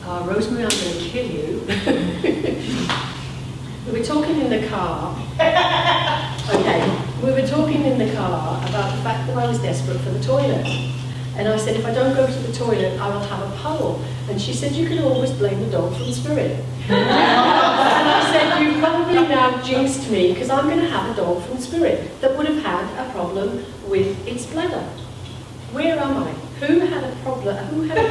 Rosemary, I'm going to kill you. We were talking in the car. Okay, we were talking in the car about the fact that I was desperate for the toilet. And I said, if I don't go to the toilet, I will have a puddle. And she said, you can always blame the dog from Spirit. And I said, you probably now jinxed me, because I'm going to have a dog from Spirit that would have had a problem with its bladder. Where am I? Who had a problem? Who had a...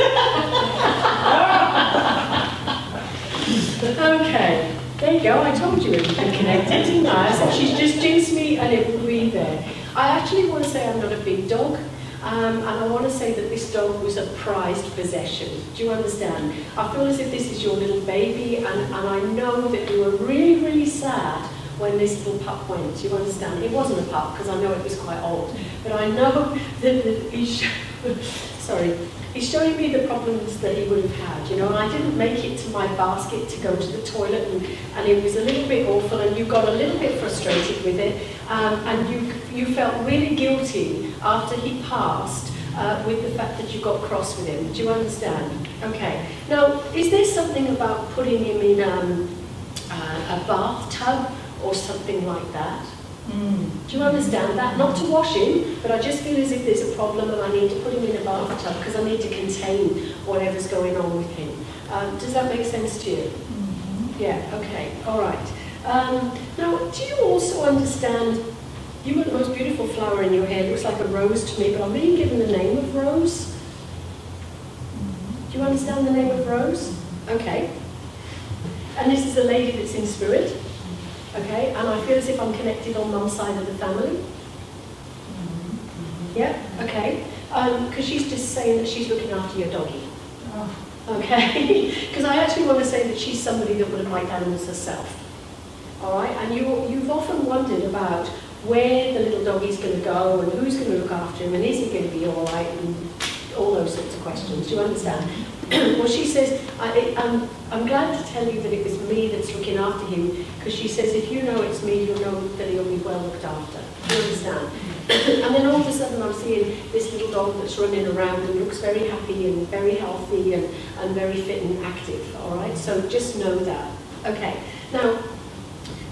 Okay, there you go. I told you it would be connected, didn't I? I said, she's just jinxed me and it will be there. I actually want to say I'm not a big dog. And I want to say that this dog was a prized possession. Do you understand? I feel as if this is your little baby, and I know that you were really, really sad when this little pup went. Do you understand? It wasn't a pup, because I know it was quite old. But I know that he's showing me the problems that he would have had, you know, and I didn't make it to my basket to go to the toilet, and it was a little bit awful, and you got a little bit frustrated with it, and you felt really guilty after he passed with the fact that you got cross with him. Do you understand? Okay. Now, is there something about putting him in a bathtub or something like that? Do you understand that? Not to wash him, but I just feel as if there's a problem and I need to put him in a bathtub because I need to contain whatever's going on with him. Does that make sense to you? Yeah, okay, all right. Now, do you also understand, you've got the most beautiful flower in your hair, it looks like a rose to me, but I'm being given the name of Rose. Do you understand the name of Rose? Okay. And this is a lady that's in spirit. Okay, and I feel as if I'm connected on Mum's side of the family. Yeah, okay. Because she's just saying that she's looking after your doggy. Okay, because I actually want to say that she's somebody that would have liked animals herself. All right, and you've often wondered about where the little doggy's going to go and who's going to look after him and is he going to be all right and all those sorts of questions. Do you understand? Well, she says, I'm glad to tell you that it was me that's looking after him, because she says, if you know it's me, you'll know that he'll be well looked after. Do you understand? And then all of a sudden I'm seeing this little dog that's running around and looks very happy and very healthy and very fit and active, all right? So just know that. Okay, now,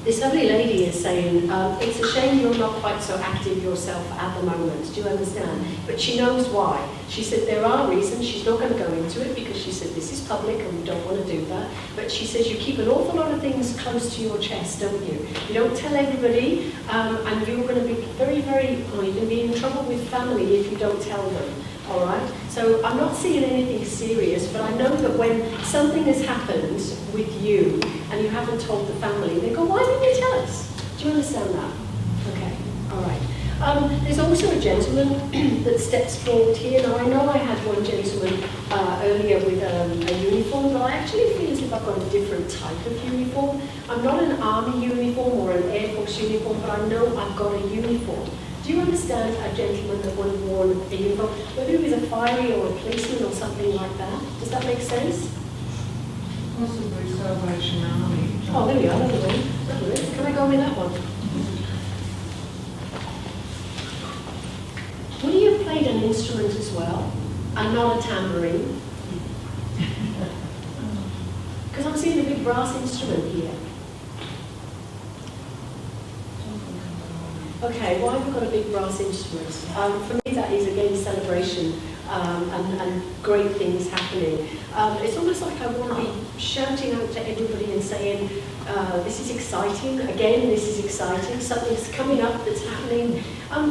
this lovely lady is saying, it's a shame you're not quite so active yourself at the moment, do you understand? But she knows why. She said there are reasons, she's not going to go into it because she said this is public and we don't want to do that. But she says you keep an awful lot of things close to your chest, don't you? You don't tell everybody, and you're going to be very, very, you're going to be in trouble with family if you don't tell them. All right, so I'm not seeing anything serious, but I know that when something has happened with you and you haven't told the family, they go, why didn't you tell us? Do you understand that? Okay, all right. There's also a gentleman that steps forward here. Now, I know I had one gentleman earlier with a uniform, but I actually feel as if I've got a different type of uniform. I'm not an army uniform or an Air Force uniform, but I know I've got a uniform. Do you understand a gentleman that would have worn a uniform, whether he was a fiery or a policeman or something like that? Does that make sense? Possibly Salvation Army. Oh, there we are, another one. Can I go with that one? Would you have played an instrument as well, and not a tambourine? Because I'm seeing a big brass instrument here. Okay, why have we got a big brass instrument? For me, that is again celebration and great things happening. It's almost like I want to be shouting out to everybody and saying, this is exciting, again, this is exciting, something's coming up that's happening.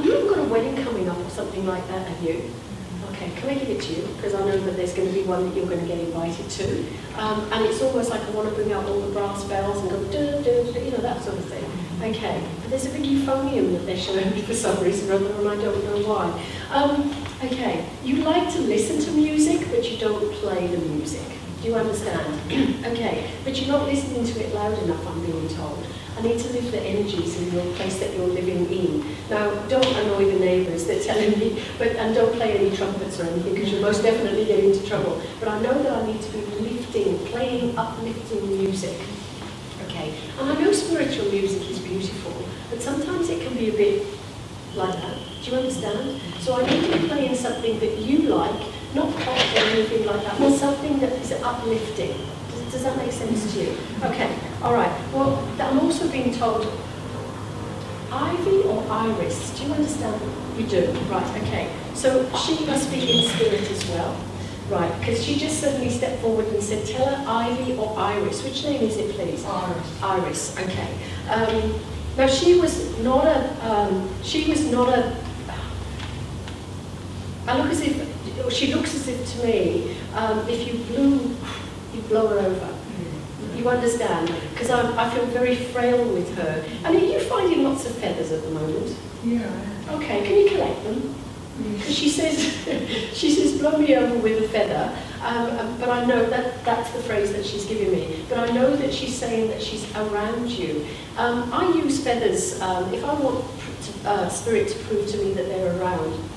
You haven't got a wedding coming up or something like that, have you? Okay, can I give it to you? Because I know that there's going to be one that you're going to get invited to. And it's almost like I want to bring out all the brass bells and go, duh, duh, duh, you know, that sort of thing. Okay, but there's a big euphonium that they're showing me for some reason or other, and I don't know why. Okay, you like to listen to music, but you don't play the music. Do you understand? Okay, but you're not listening to it loud enough, I'm being told. I need to live the energies in your place that you're living in. Now, don't annoy the neighbours, they're telling me, and don't play any trumpets or anything, because you'll most definitely get into trouble. But I know that I need to be playing uplifting music. Okay, and I know spiritual music is beautiful, but sometimes it can be a bit like that. Do you understand? So I need to be playing something that you like, not pop or anything like that, but something that is uplifting. Does that make sense to you? Okay, all right. Well, I'm also being told, Ivy or Iris? Do you understand? You do, right, okay. So she must be in spirit as well, right, because she just suddenly stepped forward and said, tell her Ivy or Iris. Which name is it, please? Iris. Iris, okay. Now she was not a, she looks as if to me, if you blew, you'd blow her over. You understand? Because I feel very frail with her. And are you finding lots of feathers at the moment? Yeah. Okay, can you collect them? Because she says, blow me over with a feather. But I know that's the phrase that she's giving me. But I know that she's saying that she's around you. I use feathers if I want spirit to prove to me that they're around.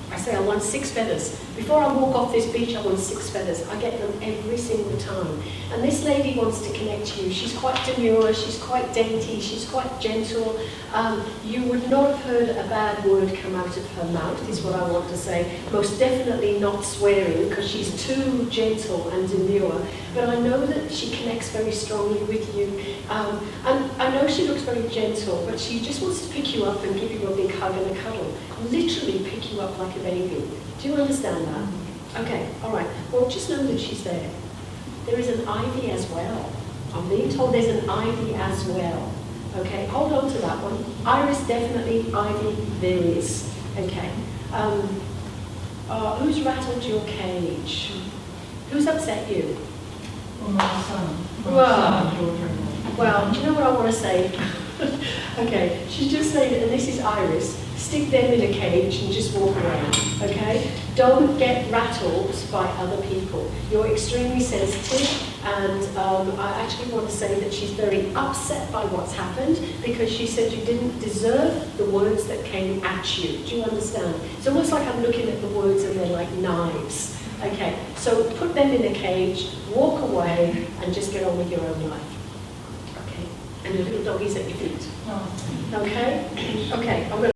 I say I want 6 feathers. Before I walk off this beach, I want 6 feathers. I get them every single time. And this lady wants to connect to you. She's quite demure, she's quite dainty, she's quite gentle. You would not have heard a bad word come out of her mouth, is what I want to say. Most definitely not swearing, because she's too gentle and demure. But I know that she connects very strongly with you. And I know she looks very gentle, but she just wants to pick you up and give you a big hug and a cuddle. Literally pick you up like a baby. Do you understand that? Okay, all right. Well, just know that she's there. There is an ivy as well. I'm being told there's an ivy as well. Okay, hold on to that one. Iris, definitely. Ivy, there is. Okay. Who's rattled your cage? Who's upset you? Well, my son. Well, do you know what I want to say? Okay, she's just saying, and this is Iris, stick them in a cage and just walk around, okay? Don't get rattled by other people. You're extremely sensitive, and I actually want to say that she's very upset by what's happened, because she said you didn't deserve the words that came at you. Do you understand? It's almost like I'm looking at the words and they're like knives. Okay, so put them in a cage, walk away, and just get on with your own life. Okay, and the little doggies at your feet. Oh. Okay? Okay, I'm going to